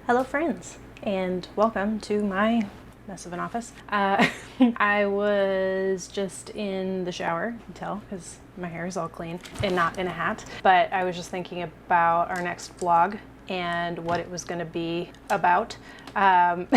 Hello friends, and welcome to my mess of an office. I was just in the shower, you can tell, because my hair is all clean and not in a hat, but I was just thinking about our next vlog and what it was going to be about. And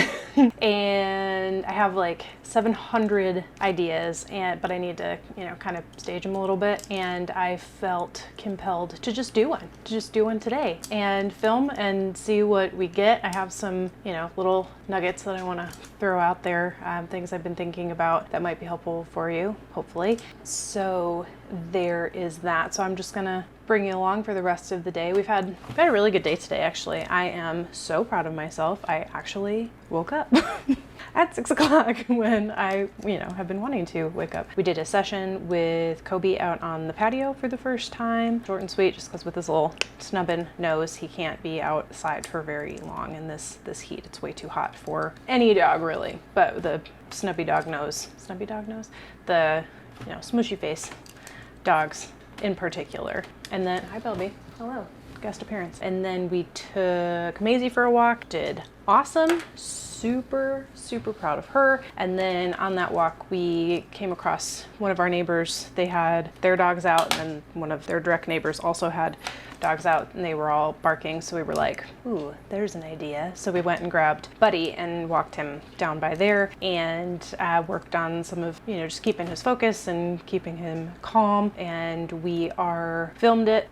I have like 700 ideas, but I need to, kind of stage them a little bit. And I felt compelled to just do one today and film and see what we get. I have some, little nuggets that I want to throw out there, things I've been thinking about that might be helpful for you, hopefully. So there is that. So I'm just gonna bring you along for the rest of the day. We've had a really good day today, actually. I am so proud of myself. I actually woke up at 6 o'clock when I, have been wanting to wake up. We did a session with Kobe out on the patio for the first time. Short and sweet, just because with his little snubbin nose, he can't be outside for very long in this heat. It's way too hot for any dog, really. But the snubby dog nose, the, smooshy face dogs in particular. And then, hi Belby, hello, guest appearance. And then we took Maisie for a walk, did awesome, super proud of her. And then on that walk, we came across one of our neighbors. They had their dogs out, and then one of their direct neighbors also had dogs out, and they were all barking. So we were like, ooh, there's an idea. So we went and grabbed Buddy and walked him down by there and worked on some of, just keeping his focus and keeping him calm. And we filmed it,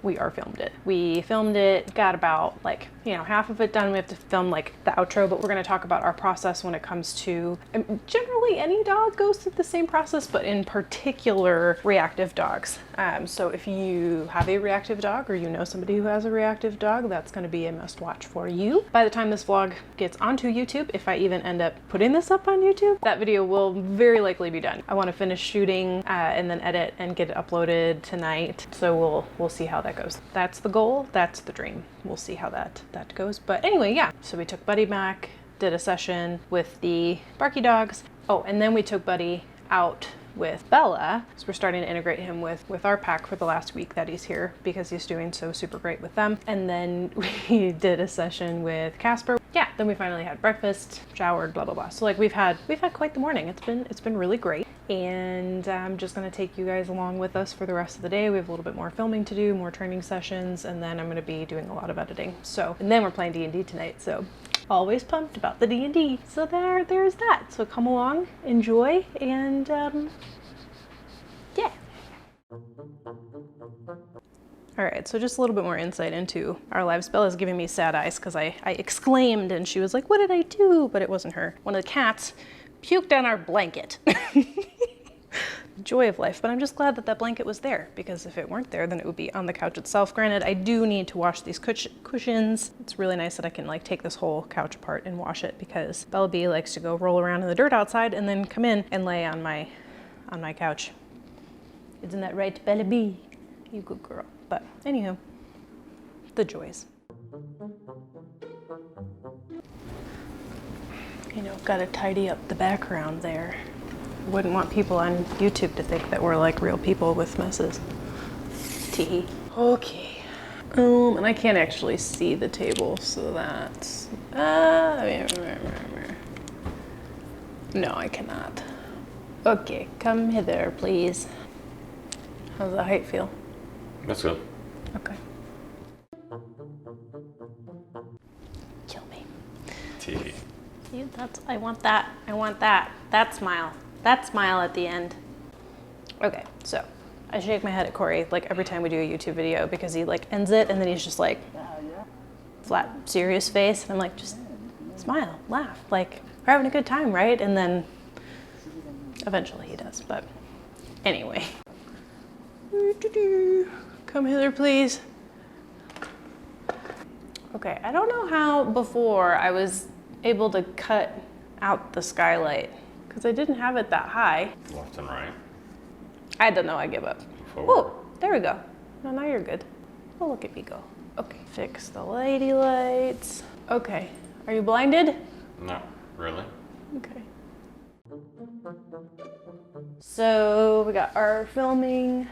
got about half of it done. We have to film the outro, but we're going to talk about our process when it comes to, generally any dog goes through the same process, but in particular reactive dogs. So if you have a reactive dog, or somebody who has a reactive dog, that's going to be a must watch for you. By the time this vlog gets onto YouTube, if I even end up putting this up on YouTube, that video will very likely be done. I want to finish shooting and then edit and get it uploaded tonight. So we'll see how that goes. That's the goal. That's the dream. We'll see how that goes. But anyway, yeah. So we took Buddy back, did a session with the Barky dogs. Oh, and then we took Buddy out with Bella, so we're starting to integrate him with our pack for the last week that he's here, because he's doing so super great with them. And then we did a session with Casper. Yeah, then we finally had breakfast, showered, blah blah blah. So we've had quite the morning. It's been really great. And I'm just going to take you guys along with us for the rest of the day. We have a little bit more filming to do, more training sessions, and then I'm going to be doing a lot of editing. And then we're playing D&D tonight, so always pumped about the D&D. So there's that. So come along, enjoy, and yeah. All right, so just a little bit more insight into our lives. Bella's giving me sad eyes because I exclaimed and she was like, what did I do? But it wasn't her. One of the cats puked on our blanket. Joy of life. But I'm just glad that blanket was there, because if it weren't there, then it would be on the couch itself. Granted, I do need to wash these cushions. It's really nice that I can take this whole couch apart and wash it, because Bella B likes to go roll around in the dirt outside and then come in and lay on my couch. Isn't that right, Bella B? You good girl. But anywho, the joys. Gotta tidy up the background there. Wouldn't want people on YouTube to think that we're like real people with messes. Teehee. Okay. And I can't actually see the table, so that's no, I cannot. Okay, come hither, please. How's the height feel? That's good. Okay. Kill me. Teehee. I want that. That smile at the end. Okay, so I shake my head at Corey every time we do a YouTube video, because he ends it and then he's just flat serious face, and I'm like, just smile, laugh, we're having a good time, right? And then eventually he does. But anyway, come hither, please. Okay, I don't know how before I was able to cut out the skylight, because I didn't have it that high. Left and right. I don't know, I give up. Forward. Oh, there we go. No, now you're good. Oh, look at me go. Okay, fix the lady lights. Okay, are you blinded? No, really? Okay. So we got our filming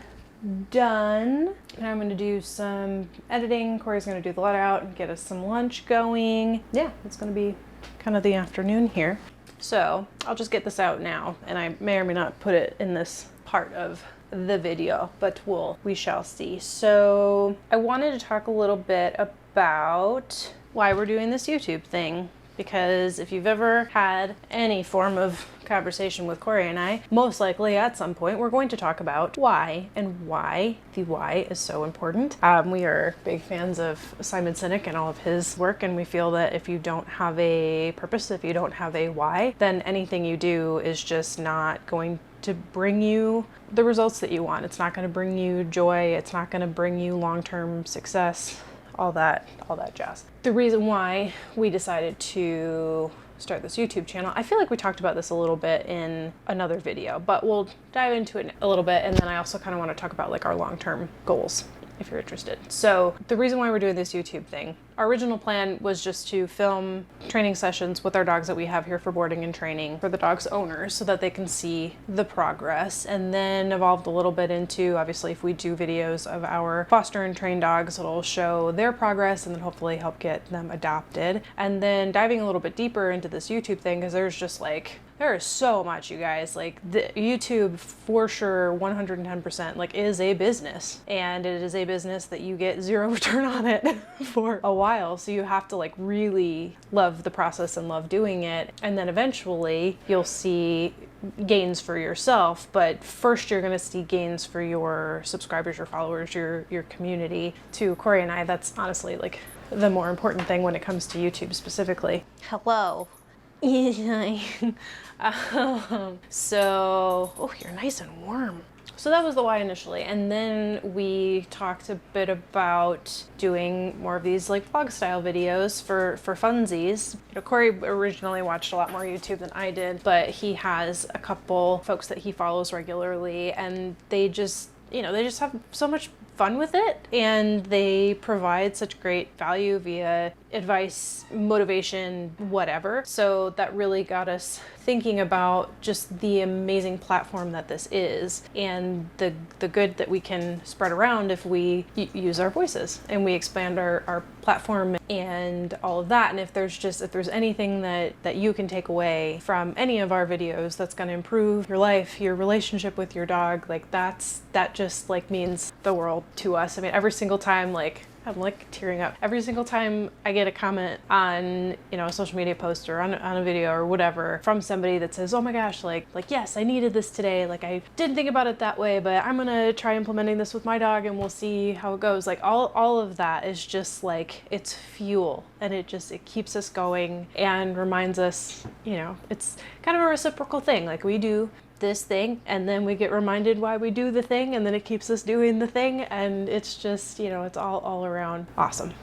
done. And I'm gonna do some editing. Corey's gonna do the let out and get us some lunch going. Yeah, it's gonna be kind of the afternoon here. So I'll just get this out now, and I may or may not put it in this part of the video, but we shall see. So I wanted to talk a little bit about why we're doing this YouTube thing, because if you've ever had any form of conversation with Corey and I, most likely at some point we're going to talk about why, and why the why is so important. We are big fans of Simon Sinek and all of his work, and we feel that if you don't have a purpose, if you don't have a why, then anything you do is just not going to bring you the results that you want. It's not going to bring you joy. It's not going to bring you long-term success, all that jazz. The reason why we decided to start this YouTube channel, I feel like we talked about this a little bit in another video, but we'll dive into it a little bit, and then I also kind of want to talk about like our long-term goals, if you're interested. So the reason why we're doing this YouTube thing, our original plan was just to film training sessions with our dogs that we have here for boarding and training for the dogs' owners so that they can see the progress, and then evolved a little bit into, obviously, if we do videos of our foster and trained dogs, it'll show their progress and then hopefully help get them adopted. And then diving a little bit deeper into this YouTube thing, because there's just like, there is so much, you guys. Like, the YouTube for sure 110% like is a business, and it is a business that you get zero return on it for a while. So you have to like really love the process and love doing it, and then eventually you'll see gains for yourself. But first you're going to see gains for your subscribers, your followers, your community. To Corey and I, that's honestly like the more important thing when it comes to YouTube specifically. Hello. Oh, you're nice and warm. So that was the why initially, and then we talked a bit about doing more of these like vlog style videos for funsies. You know, Corey originally watched a lot more YouTube than I did, but he has a couple folks that he follows regularly, and they just have so much fun with it, and they provide such great value via advice, motivation, whatever. So that really got us thinking about just the amazing platform that this is, and the good that we can spread around if we use our voices and we expand our platform and all of that. And if there's anything that you can take away from any of our videos that's going to improve your life, your relationship with your dog, like that just like means the world to us. I mean, every single time, like, I'm like tearing up. Every single time I get a comment on, a social media post or on a video or whatever from somebody that says, oh my gosh, like yes, I needed this today. Like, I didn't think about it that way, but I'm gonna try implementing this with my dog and we'll see how it goes. Like all of that is just like, it's fuel, and it keeps us going and reminds us, it's kind of a reciprocal thing. Like, we do this thing and then we get reminded why we do the thing, and then it keeps us doing the thing, and it's just, it's all around awesome.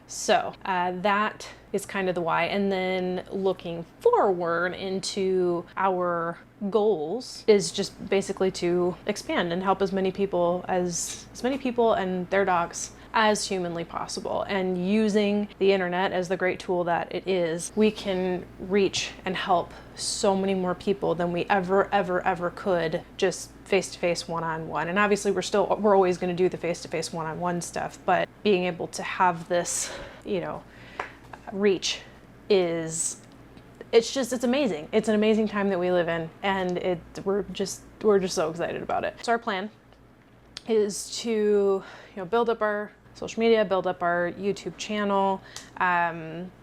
So that is kind of the why. And then looking forward into our goals is just basically to expand and help as many people and their dogs as humanly possible. And using the internet as the great tool that it is, we can reach and help so many more people than we ever could just face-to-face, one-on-one. And obviously we're always going to do the face-to-face, one-on-one stuff, but being able to have this, reach it's amazing. It's an amazing time that we live in, and we're just so excited about it. So our plan is to, build up our social media, build up our YouTube channel.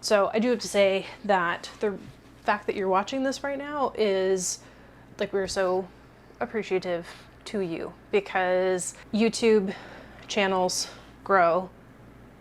So I do have to say that the fact that you're watching this right now is like, we're so appreciative to you, because YouTube channels grow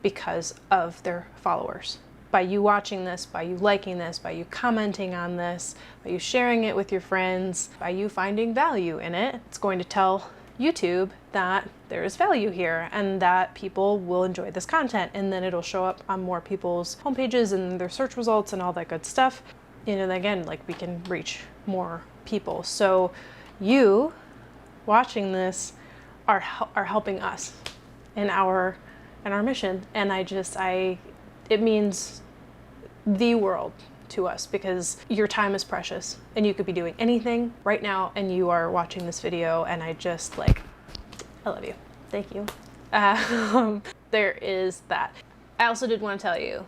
because of their followers. By you watching this, by you liking this, by you commenting on this, by you sharing it with your friends, by you finding value in it, it's going to tell YouTube that there is value here and that people will enjoy this content, and then it'll show up on more people's homepages and their search results and all that good stuff. Again, like, we can reach more people. So you watching this are helping us in our mission, and it means the world to us, because your time is precious and you could be doing anything right now, and you are watching this video, and I love you. Thank you. There is that. I also did want to tell you,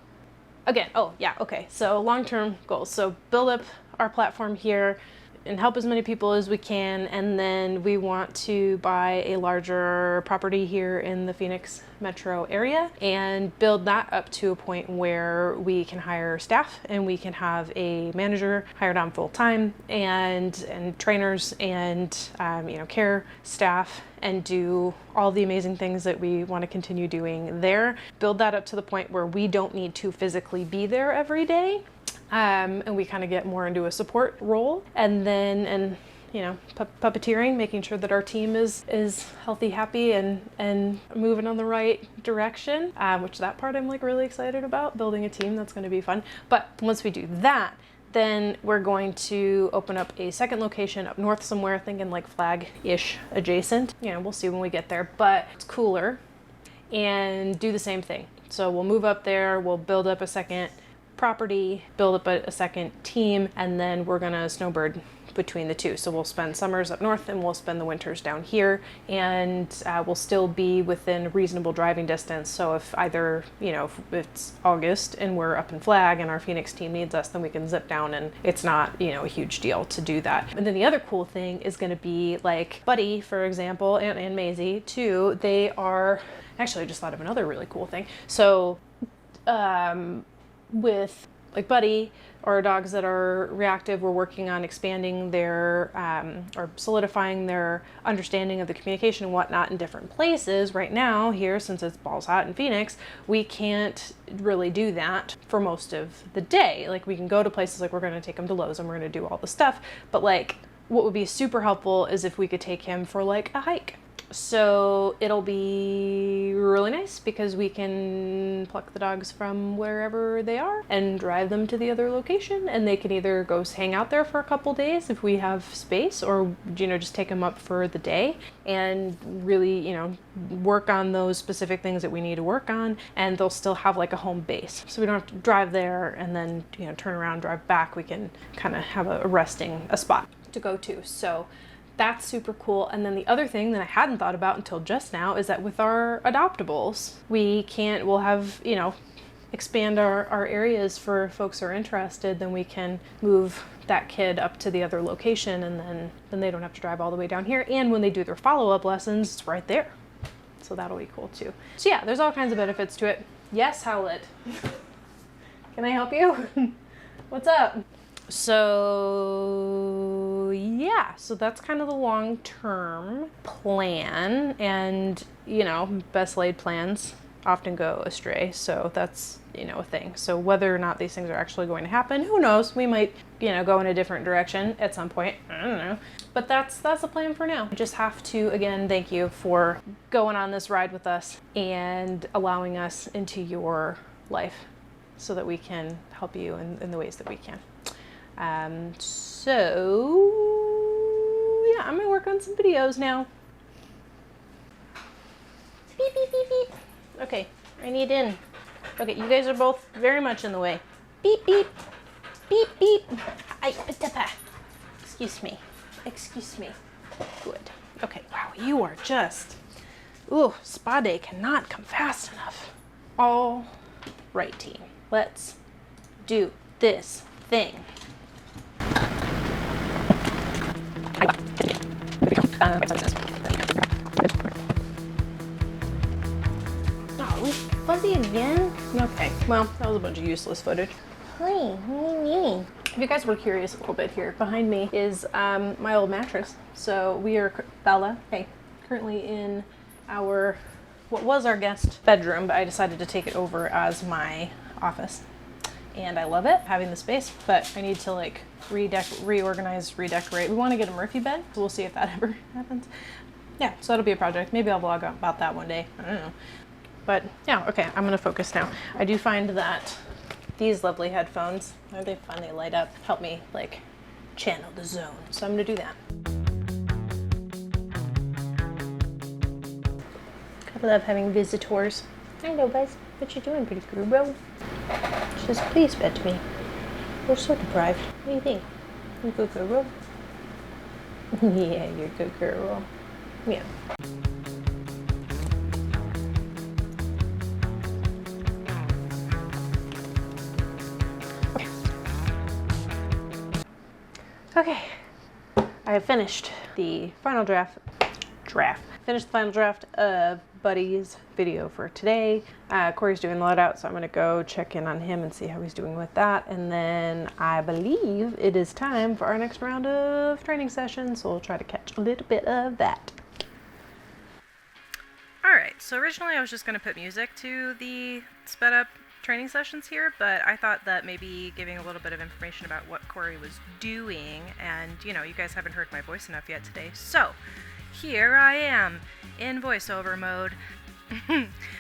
again, oh yeah, okay, so long-term goals. So build up our platform here and help as many people as we can, and then we want to buy a larger property here in the Phoenix metro area and build that up to a point where we can hire staff and we can have a manager hired on full-time and trainers and care staff, and do all the amazing things that we want to continue doing there. Build that up to the point where we don't need to physically be there every day. And we kind of get more into a support role, and then puppeteering, making sure that our team is healthy, happy, and moving on the right direction, which that part I'm like really excited about, building a team. That's going to be fun. But once we do that, then we're going to open up a second location up north somewhere, thinking like Flag-ish adjacent. We'll see when we get there, but it's cooler, and do the same thing. So we'll move up there, we'll build up a second property, build up a second team, and then we're gonna snowbird between the two. So we'll spend summers up north and we'll spend the winters down here, and we'll still be within reasonable driving distance. So if either, if it's August and we're up in Flag and our Phoenix team needs us, then we can zip down, and it's not, a huge deal to do that. And then the other cool thing is gonna be like Buddy, for example, and Maisie too. They are, actually I just thought of another really cool thing. So, with like Buddy, or dogs that are reactive, we're working on expanding their or solidifying their understanding of the communication and whatnot in different places. Right now here, since it's balls hot in Phoenix, we can't really do that for most of the day. Like we can go to places, like we're going to take him to Lowe's and we're going to do all the stuff, but like what would be super helpful is if we could take him for like a hike. So it'll be really nice because we can pluck the dogs from wherever they are and drive them to the other location, and they can either go hang out there for a couple days if we have space, or just take them up for the day and really work on those specific things that we need to work on, and they'll still have like a home base, so we don't have to drive there and then turn around, drive back. We can kind of have a spot to go to. So that's super cool. And then the other thing that I hadn't thought about until just now is that with our adoptables, we'll have, expand our areas for folks who are interested. Then we can move that kid up to the other location, and then they don't have to drive all the way down here. And when they do their follow-up lessons, it's right there. So that'll be cool too. So yeah, there's all kinds of benefits to it. Yes, Howlett. Can I help you? What's up? So yeah, so that's kind of the long-term plan, and best laid plans often go astray, so that's a thing. So whether or not these things are actually going to happen, who knows? We might go in a different direction at some point, I don't know, but that's the plan for now. I just have to again thank you for going on this ride with us and allowing us into your life so that we can help you in the ways that we can. So yeah, I'm gonna work on some videos now. Beep, beep, beep, beep. Okay, I need in. Okay, you guys are both very much in the way. Beep, beep, beep, beep. Excuse me. Good. Okay, wow, you are just, spa day cannot come fast enough. All right, team, let's do this thing. Oh, we fuzzy again? Okay, well, that was a bunch of useless footage. Hi, if you guys were curious a little bit here, behind me is my old mattress. So we are, Bella, hey, currently in what was our guest bedroom, but I decided to take it over as my office. And I love it, having the space, but I need to like reorganize, redecorate. We want to get a Murphy bed, so we'll see if that ever happens. Yeah, so that'll be a project. Maybe I'll vlog about that one day. I don't know. But yeah, okay, I'm gonna focus now. I do find that these lovely headphones, aren't they fun? They light up, help me like channel the zone. So I'm gonna do that. I love having visitors. Hello, guys. What you doing, pretty girl, bro? She says, please pet me. We're so deprived. What do you think? You good girl? Yeah, you're a good girl. Yeah. Okay, I have finished the final draft. Finished the final draft of Buddy's video for today. Corey's doing let out, so I'm gonna go check in on him and see how he's doing with that. And then I believe it is time for our next round of training sessions, so we'll try to catch a little bit of that. Alright, so originally I was just gonna put music to the sped up training sessions here, but I thought that maybe giving a little bit of information about what Corey was doing, and you guys haven't heard my voice enough yet today, so here I am in voiceover mode.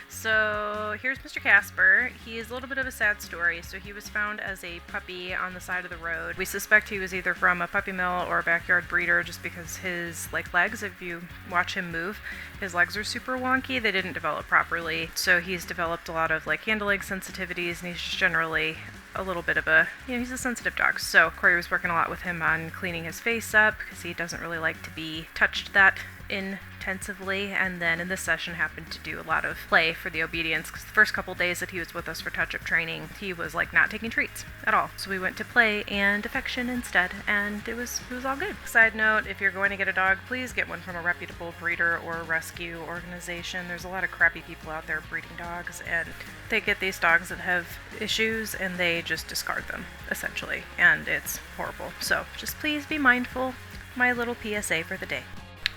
So here's Mr. Casper. He is a little bit of a sad story. So he was found as a puppy on the side of the road. We suspect he was either from a puppy mill or a backyard breeder, just because his legs, if you watch him move, his legs are super wonky. They didn't develop properly. So he's developed a lot of hand to leg sensitivities, and he's just generally a little bit of a, he's a sensitive dog. So Corey was working a lot with him on cleaning his face up, because he doesn't really like to be touched that intensively. And then in this session happened to do a lot of play for the obedience, because the first couple days that he was with us for touch-up training, he was not taking treats at all. So we went to play and affection instead, and it was all good. Side note, if you're going to get a dog, please get one from a reputable breeder or rescue organization. There's a lot of crappy people out there breeding dogs, and they get these dogs that have issues and they just discard them, essentially, and it's horrible. So just please be mindful. My little PSA for the day.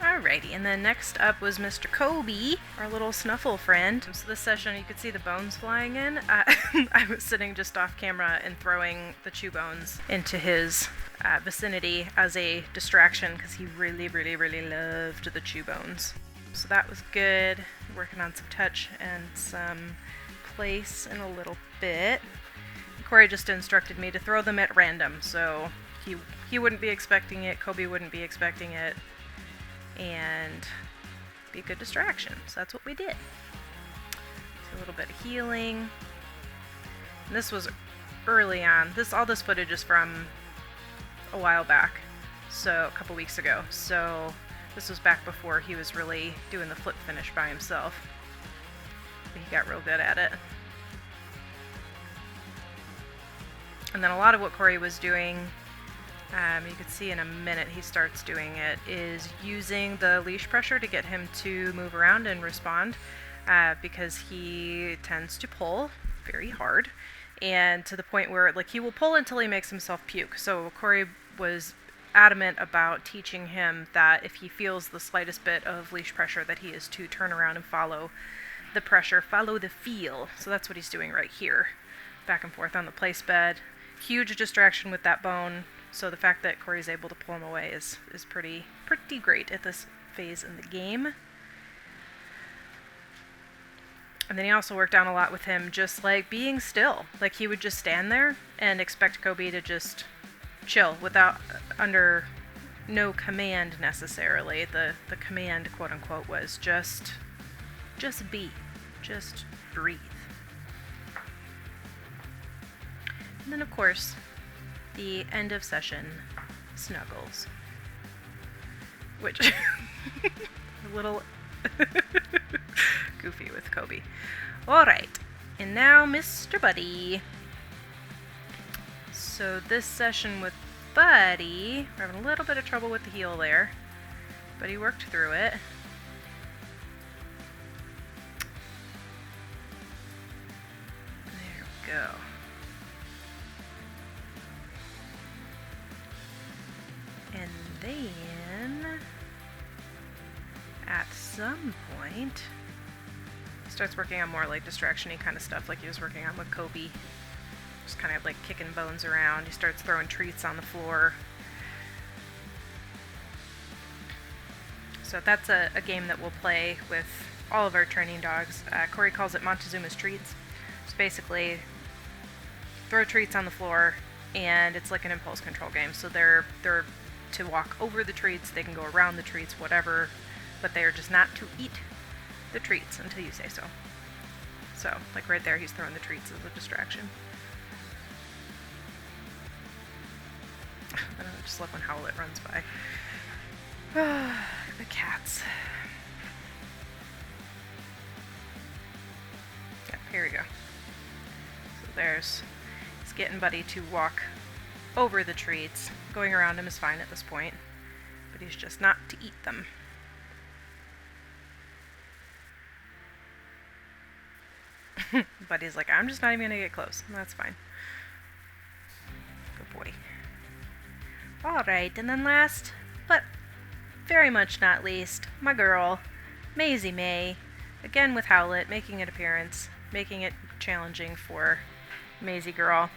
Alrighty, and then next up was Mr. Kobe, our little snuffle friend. So this session, you could see the bones flying in. I was sitting just off camera and throwing the chew bones into his vicinity as a distraction, because he really, really, really loved the chew bones. So that was good. Working on some touch and some place in a little bit. Corey just instructed me to throw them at random, so he wouldn't be expecting it, Kobe wouldn't be expecting it, and be a good distraction. So that's what we did. So a little bit of healing. And this was early on. All this footage is from a while back, so a couple weeks ago. So this was back before he was really doing the flip finish by himself. But he got real good at it. And then a lot of what Corey was doing, you could see in a minute he starts doing it, is using the leash pressure to get him to move around and respond, because he tends to pull very hard, and to the point where he will pull until he makes himself puke. So Corey was adamant about teaching him that if he feels the slightest bit of leash pressure, that he is to turn around and follow the pressure, follow the feel. So that's what he's doing right here, back and forth on the place bed. Huge distraction with that bone. So the fact that Corey's able to pull him away is pretty great at this phase in the game. And then he also worked on a lot with him just being still. He would just stand there and expect Kobe to just chill without, under no command necessarily. The command, quote unquote, was just be, just breathe. And then of course, the end of session snuggles, which a little goofy with Kobe. Alright, and now Mr. Buddy. So this session with Buddy, we're having a little bit of trouble with the heel there, but he worked through it. There we go. And then, at some point, he starts working on more distraction-y kind of stuff like he was working on with Kobe. Just kind of kicking bones around. He starts throwing treats on the floor. So that's a game that we'll play with all of our training dogs. Corey calls it Montezuma's Treats. So basically, throw treats on the floor, and it's like an impulse control game. So they're to walk over the treats, they can go around the treats, whatever, but they are just not to eat the treats until you say so. So, right there, he's throwing the treats as a distraction. I don't know, just love when Howlet runs by. The cats. Yep, here we go. So he's getting Buddy to walk over the treats. Going around him is fine at this point, but he's just not to eat them. But he's like, I'm just not even gonna get close. That's fine. Good boy. Alright, and then last, but very much not least, my girl, Maisie Mae. Again with Howlett, making an appearance, making it challenging for Maisie girl.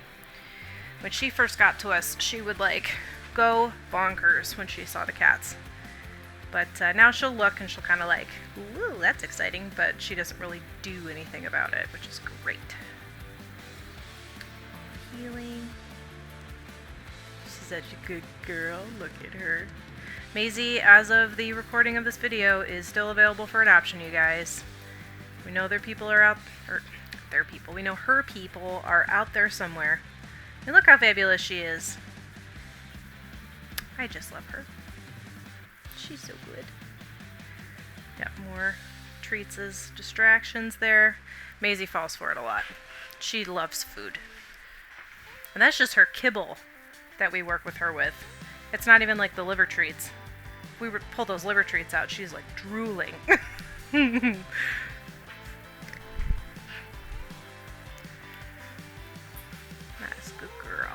When she first got to us, she would like go bonkers when she saw the cats. But now she'll look and she'll kind of like, ooh, that's exciting, but she doesn't really do anything about it, which is great. Healing. She's such a good girl. Look at her. Maisie, as of the recording of this video, is still available for adoption, you guys. We know their people are out, or their people, we know her people are out there somewhere. And look how fabulous she is. I just love her. She's so good. Got more treats as distractions there. Maisie falls for it a lot. She loves food. And that's just her kibble that we work with her with. It's not even like the liver treats. If we pull those liver treats out, she's like drooling. Nice, good girl.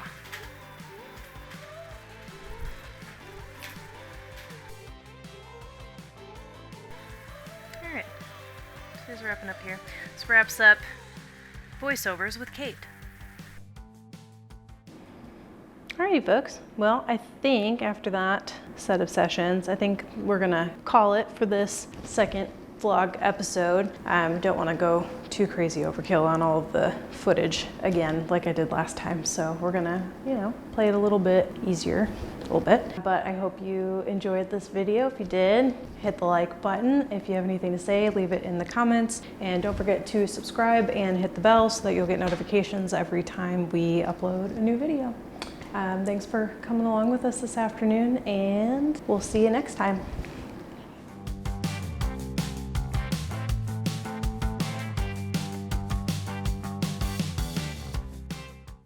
Alright, so he's wrapping up here. This wraps up voiceovers with Kate. Alrighty folks, well I think after that set of sessions, I think we're gonna call it for this second vlog episode. Don't want to go too crazy overkill on all of the footage again like I did last time, so we're gonna, you know, play it a little bit easier, a little bit. But I hope you enjoyed this video. If you did, hit the like button. If you have anything to say, leave it in the comments, and don't forget to subscribe and hit the bell so that you'll get notifications every time we upload a new video. Thanks for coming along with us this afternoon, and we'll see you next time.